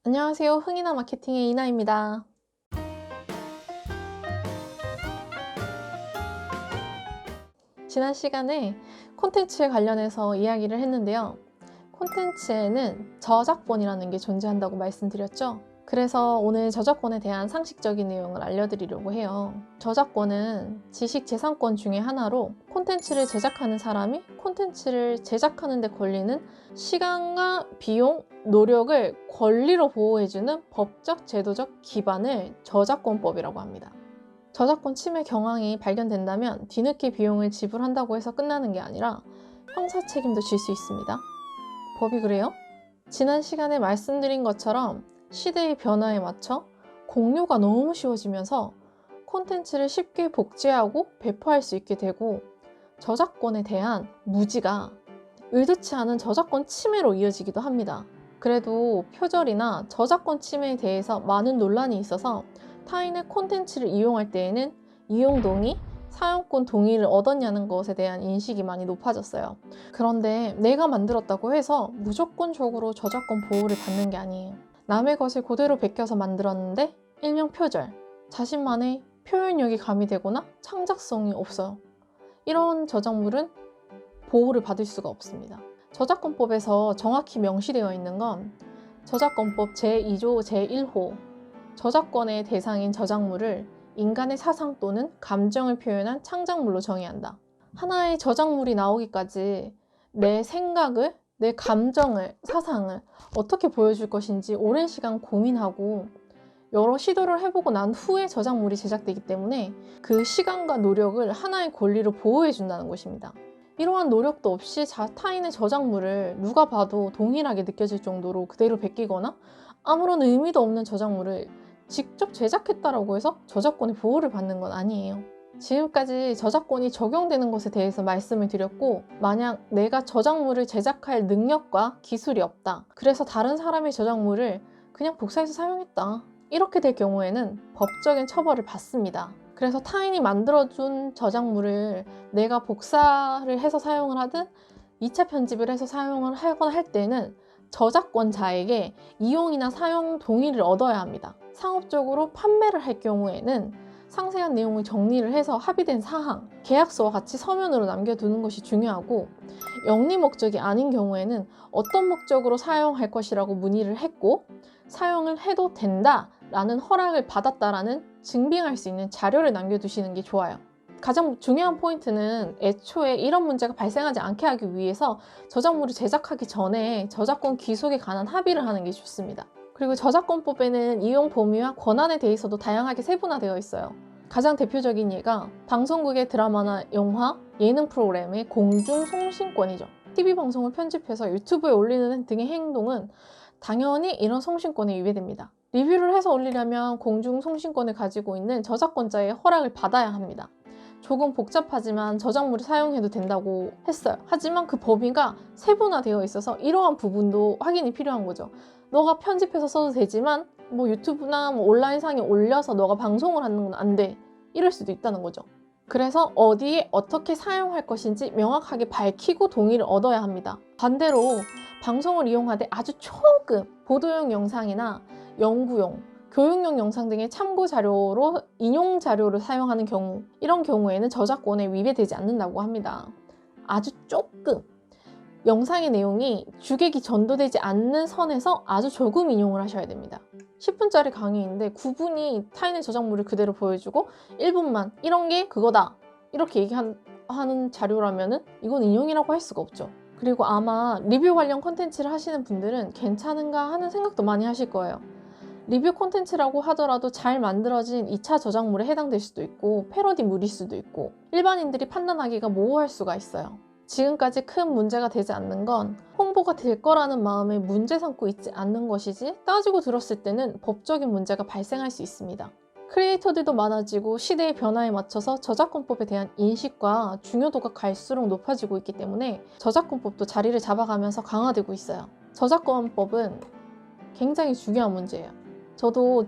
안녕하세요. 흥이나 마케팅의 이나입니다. 지난 시간에 콘텐츠에 관련해서 이야기를 했는데요. 콘텐츠에는 저작권이라는 게 존재한다고 말씀드렸죠. 그래서 오늘 저작권에 대한 상식적인 내용을 알려드리려고 해요. 저작권은 지식재산권 중에 하나로 콘텐츠를 제작하는 사람이 콘텐츠를 제작하는 데 걸리는 시간과 비용, 노력을 권리로 보호해주는 법적, 제도적 기반을 저작권법이라고 합니다. 저작권 침해 경황이 발견된다면 뒤늦게 비용을 지불한다고 해서 끝나는 게 아니라 형사 책임도 질 수 있습니다. 법이 그래요? 지난 시간에 말씀드린 것처럼 시대의 변화에 맞춰 공유가 너무 쉬워지면서 콘텐츠를 쉽게 복제하고 배포할 수 있게 되고 저작권에 대한 무지가 의도치 않은 저작권 침해로 이어지기도 합니다. 그래도 표절이나 저작권 침해에 대해서 많은 논란이 있어서 타인의 콘텐츠를 이용할 때에는 이용 동의, 사용권 동의를 얻었냐는 것에 대한 인식이 많이 높아졌어요. 그런데 내가 만들었다고 해서 무조건적으로 저작권 보호를 받는 게 아니에요. 남의 것을 그대로 베껴서 만들었는데 일명 표절, 자신만의 표현력이 가미되거나 창작성이 없어요. 이런 저작물은 보호를 받을 수가 없습니다. 저작권법에서 정확히 명시되어 있는 건 저작권법 제2조 제1호 저작권의 대상인 저작물을 인간의 사상 또는 감정을 표현한 창작물로 정의한다. 하나의 저작물이 나오기까지 내 생각을, 내 감정을, 사상을 어떻게 보여줄 것인지 오랜 시간 고민하고 여러 시도를 해보고 난 후에 저작물이 제작되기 때문에 그 시간과 노력을 하나의 권리로 보호해준다는 것입니다. 이러한 노력도 없이 타인의 저작물을 누가 봐도 동일하게 느껴질 정도로 그대로 베끼거나 아무런 의미도 없는 저작물을 직접 제작했다라고 해서 저작권의 보호를 받는 건 아니에요. 지금까지 저작권이 적용되는 것에 대해서 말씀을 드렸고, 만약 내가 저작물을 제작할 능력과 기술이 없다, 그래서 다른 사람의 저작물을 그냥 복사해서 사용했다, 이렇게 될 경우에는 법적인 처벌을 받습니다. 그래서 타인이 만들어준 저작물을 내가 복사를 해서 사용을 하든 2차 편집을 해서 사용을 하거나 할 때는 저작권자에게 이용이나 사용 동의를 얻어야 합니다. 상업적으로 판매를 할 경우에는 상세한 내용을 정리를 해서 합의된 사항, 계약서와 같이 서면으로 남겨두는 것이 중요하고, 영리 목적이 아닌 경우에는 어떤 목적으로 사용할 것이라고 문의를 했고 사용을 해도 된다라는 허락을 받았다라는 증빙할 수 있는 자료를 남겨두시는 게 좋아요. 가장 중요한 포인트는 애초에 이런 문제가 발생하지 않게 하기 위해서 저작물을 제작하기 전에 저작권 귀속에 관한 합의를 하는 게 좋습니다. 그리고 저작권법에는 이용 범위와 권한에 대해서도 다양하게 세분화되어 있어요. 가장 대표적인 예가 방송국의 드라마나 영화, 예능 프로그램의 공중송신권이죠. TV방송을 편집해서 유튜브에 올리는 등의 행동은 당연히 이런 송신권에 위배됩니다. 리뷰를 해서 올리려면 공중송신권을 가지고 있는 저작권자의 허락을 받아야 합니다. 조금 복잡하지만 저작물을 사용해도 된다고 했어요. 하지만 그 범위가 세분화되어 있어서 이러한 부분도 확인이 필요한 거죠. 너가 편집해서 써도 되지만 유튜브나 온라인상에 올려서 너가 방송을 하는 건 안 돼, 이럴 수도 있다는 거죠. 그래서 어디에 어떻게 사용할 것인지 명확하게 밝히고 동의를 얻어야 합니다. 반대로 방송을 이용하되 아주 초급 보도용 영상이나 연구용, 교육용 영상 등의 참고 자료로 인용 자료를 사용하는 경우, 이런 경우에는 저작권에 위배되지 않는다고 합니다. 아주 조금 영상의 내용이 주객이 전도되지 않는 선에서 아주 조금 인용을 하셔야 됩니다. 10분짜리 강의인데 9분이 타인의 저작물을 그대로 보여주고 1분만 이런 게 그거다, 이렇게 얘기하는 자료라면은 이건 인용이라고 할 수가 없죠. 그리고 아마 리뷰 관련 콘텐츠를 하시는 분들은 괜찮은가 하는 생각도 많이 하실 거예요. 리뷰 콘텐츠라고 하더라도 잘 만들어진 2차 저작물에 해당될 수도 있고 패러디물일 수도 있고 일반인들이 판단하기가 모호할 수가 있어요. 지금까지 큰 문제가 되지 않는 건 홍보가 될 거라는 마음에 문제 삼고 있지 않는 것이지, 따지고 들었을 때는 법적인 문제가 발생할 수 있습니다. 크리에이터들도 많아지고 시대의 변화에 맞춰서 저작권법에 대한 인식과 중요도가 갈수록 높아지고 있기 때문에 저작권법도 자리를 잡아가면서 강화되고 있어요. 저작권법은 굉장히 중요한 문제예요. 저도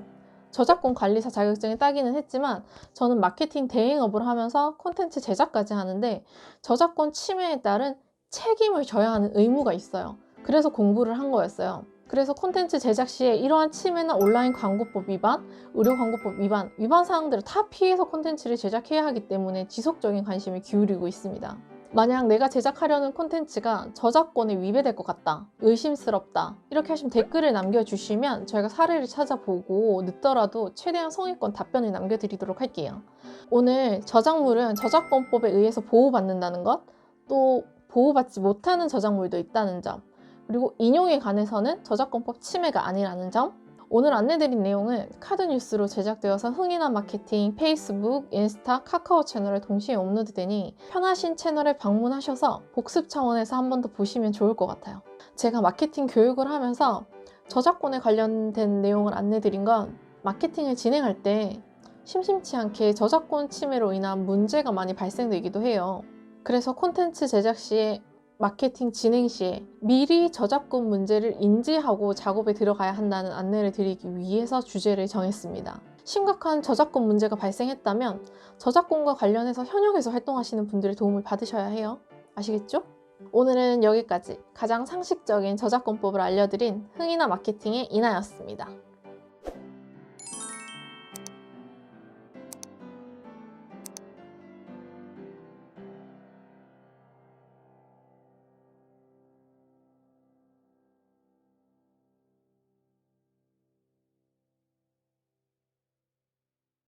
저작권 관리사 자격증을 따기는 했지만 저는 마케팅 대행업을 하면서 콘텐츠 제작까지 하는데 저작권 침해에 따른 책임을 져야 하는 의무가 있어요. 그래서 공부를 한 거였어요. 그래서 콘텐츠 제작 시에 이러한 침해나 온라인 광고법 위반, 의료 광고법 위반 사항들을 다 피해서 콘텐츠를 제작해야 하기 때문에 지속적인 관심을 기울이고 있습니다. 만약 내가 제작하려는 콘텐츠가 저작권에 위배될 것 같다, 의심스럽다 이렇게 하시면 댓글을 남겨주시면 저희가 사례를 찾아보고 늦더라도 최대한 성의껏 답변을 남겨드리도록 할게요. 오늘 저작물은 저작권법에 의해서 보호받는다는 것, 또 보호받지 못하는 저작물도 있다는 점, 그리고 인용에 관해서는 저작권법 침해가 아니라는 점, 오늘 안내드린 내용은 카드뉴스로 제작되어서 흥이나 마케팅, 페이스북, 인스타, 카카오 채널에 동시에 업로드되니 편하신 채널에 방문하셔서 복습 차원에서 한 번 더 보시면 좋을 것 같아요. 제가 마케팅 교육을 하면서 저작권에 관련된 내용을 안내드린 건 마케팅을 진행할 때 심심치 않게 저작권 침해로 인한 문제가 많이 발생되기도 해요. 그래서 콘텐츠 제작 시에 마케팅 진행 시에 미리 저작권 문제를 인지하고 작업에 들어가야 한다는 안내를 드리기 위해서 주제를 정했습니다. 심각한 저작권 문제가 발생했다면 저작권과 관련해서 현역에서 활동하시는 분들의 도움을 받으셔야 해요. 아시겠죠? 오늘은 여기까지 가장 상식적인 저작권법을 알려드린 흥이나 마케팅의 이나였습니다.